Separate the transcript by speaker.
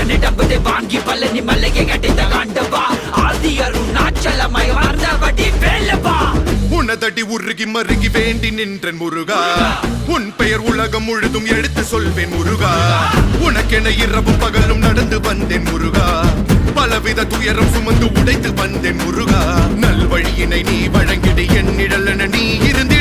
Speaker 1: 12 வாங்கி பழனி மலையை கட்டித்த ஆண்டவா ஆதி அருணாச்சலமய மறந்தபடி வேலவா
Speaker 2: உனதடி உருகி மருகி வேண்டி நின்றன் முருகா உன் பெயர் உலகம் முழுதும் எடுத்து சொல்வேன் முருகா உனக்கென இரவும் பகலும் நடந்து வந்தேன் முருகா பலவித துயரம் சுமந்து உடைத்து வந்தேன் முருகா நல்வழியினை நீ வழங்கிடு என் நிழலென நீ இருந்து